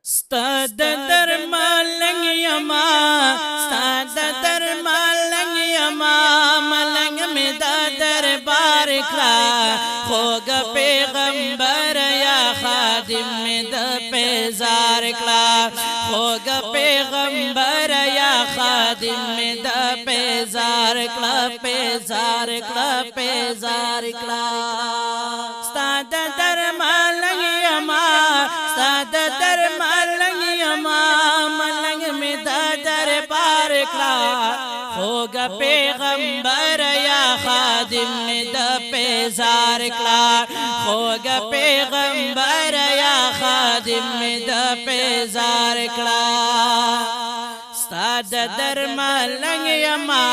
ستاد درمالنګ یما ستاد درمالنګ یما ملنګ می دا دربار کړه خوږ پیغمبر یا خادم می د پیزار کړه خوږ پیغمبر یا خادم می د پیزار کړه پیزار کړه پیزار کړه ستاد درمالنګ یما ستاد درمالنګ یما ملنګ می دا دربار کړه خوږ پیغمبر یا خادم می د پیزار کړه خوږ پیغمبر یا خادم می د پیزار کړه ستاد درمالنګ یما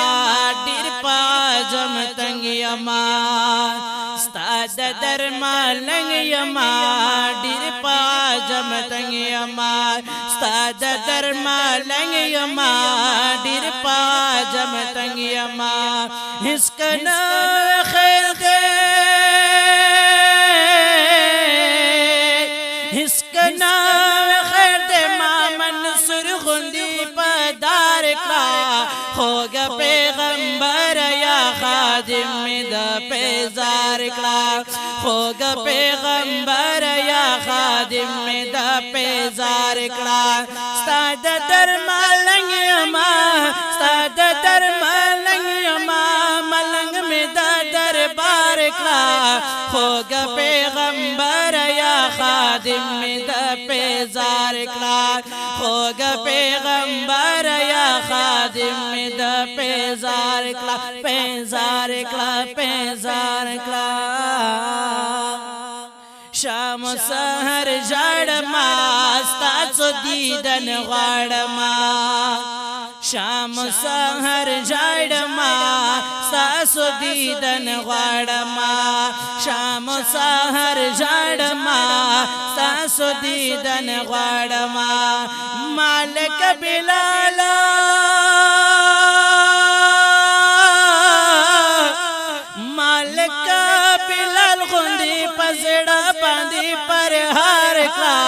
ډیر پاجم تنګ یما ستاد درمالنګ یما ډیر پاجم تنګ یما ستاد درمالنګ یما ډیر پاجم تنګ یما هیڅ کنا خیر هیڅ کنا خیر دې ما منصور غوندي پدار کړه خوږ پیغمبر یا خادم می د پیزار کړه خوږ پیغمبر یا خادم می د پیزار کړه ستاد درمالنګ یما ستاد درمالنګ یما ملنګ می د دربار کړه خوږ پیغمبر یا خادم می د پیزار کړه خوږ پیغمبر یا خادم می د پیزار کړه پیزار کړه پیزار کړه شام سحر ژړما ستاسو دیدن غواړما شام سحر ژړما ستاسو دیدن غواړما شام سحر ژړما ستاسو دیدن غواړما مالک بلال مالک بلال غوندي پزړه باندې پر هار کړه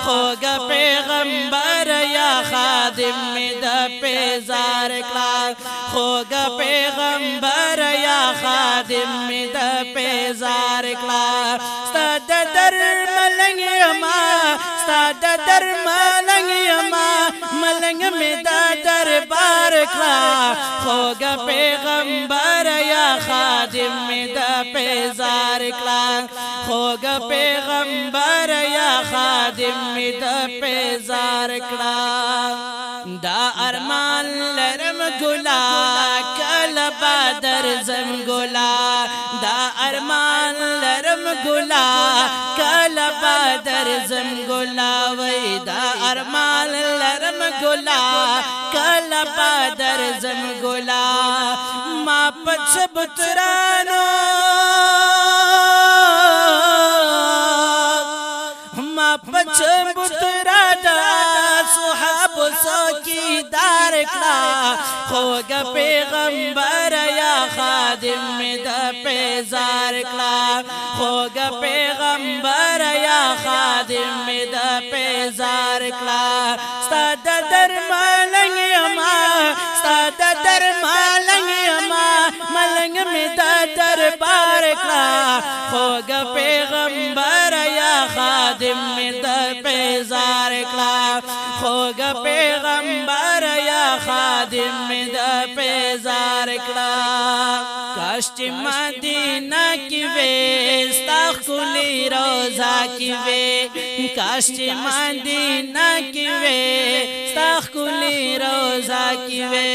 خوږ پیغمبر یا خادم می د پیزار کړه خوږ پیغمبر یا خادم می د پیزار کړه ستاد درمالنګ یما ستاد درمالنګ یما ملنګ می د دربار کړه خوږ پیغمبر یا خادم می د پیزار کړه خوږ پیغمبر یا خادم می د پیزار کړه دا ارمان لرم ګلا کله بدر زم ګلا دا ارمان لرم ګلا کله بدر زم ګلا وای دا ارمان لرم ګلا کله بدر زم ګلا ما پچ بترانو ما پچ بترادا صحاب سوکیدار کړه خوږ پیغمبر یا خادم می د پیزار کړه خوږ پیغمبر یا خادم می د پیزار کړه ستاد درمالنګ یما ستاد درمالنګ یما ملنګ می د دربار کړه خوږ پیغمبر یا خادم می د پیزار کړه خوږ پیغمبر یا خادم می د پیزار کړه کاش چې مدینه کې وې ستا ښکلې روضه کې وې کاش چې مدینه کې وې ستا ښکلې روضه کې وې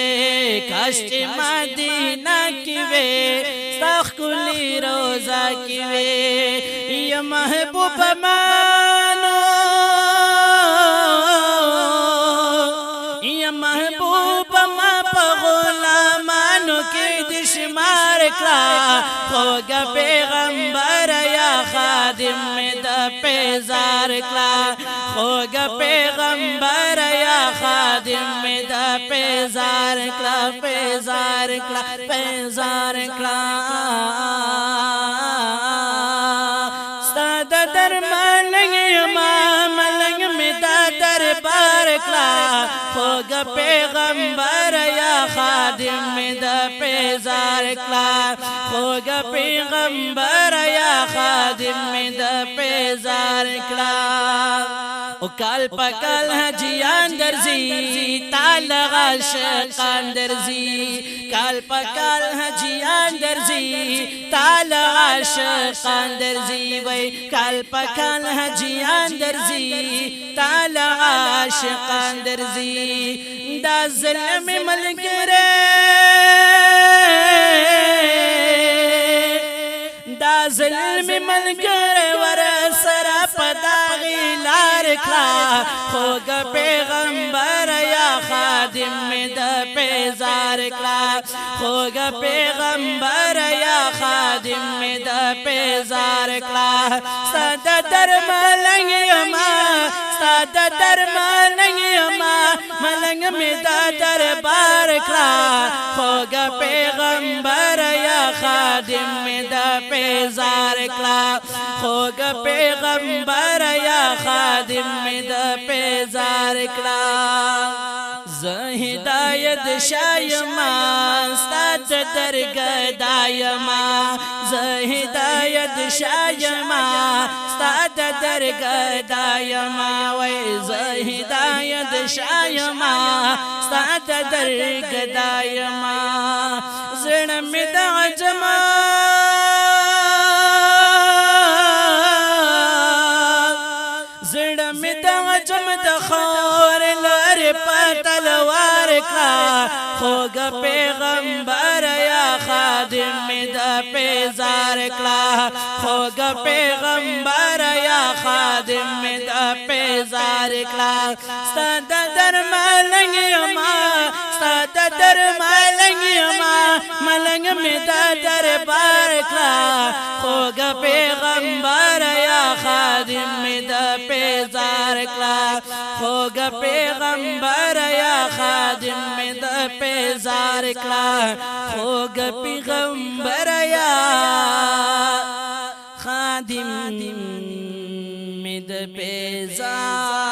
کاش چې مدینه کې وې ستا ښکلې روضه کې وې یا محبوب مانو یا محبوب ما په غلامانو کې د شمار کړه خوږ پیغمبر یا خادم می د پیزار کړه خوږ پیغمبر یا خادم می د پیزار کړه پیزار کړه پیزار کړه ستاد درمالنګ یما ملنګ می د خوږ پیغمبر یا خادم می د پیزار کلا خوږ پیغمبر یا خادم می د پیزار کلا او کال پکال حجیان درزی تال عاشقان درزی کال پکال حجیان درزی تال عاشقان درزی وای کال پکال حجیان درزی تال عاشقان درزی دا ظلم ملګری دا ظلم ملګری ور سره پداغي لار کړه خوږ پیغمبر یا خادم می د پیزار کړه خوږ پیغمبر یا خادم می د پیزار کړه ستاد درملنګ یما ستاد درملنګ یما ملنګ می د دربار کړه خوږ پیغمبر یا خادم می د پیزار کړه خوږ پیغمبر یا خادم می د پیزار کړه زه هدایت شایما ستاد درګدایما زه هدایت شایما ستاد درګدایما وای زه هدایت شایما ستاد درګدایما زړه می د عجما زړه می د عجم د خور لر پتلوار کا خوږ پیغمبر یا خادم می د پیزار کلا خوږ پیغمبر یا خادم می د پیزار کلا ستاد درملنګ یما ستاد درملنګ یما ملنګ می د دربار کلا خوږ پیغمبر یا خادم می د پیزار کلا خوږ پیغمبر یا خادم می د پیزار کلا خوږ پیغمبر یا خادم می د پیزار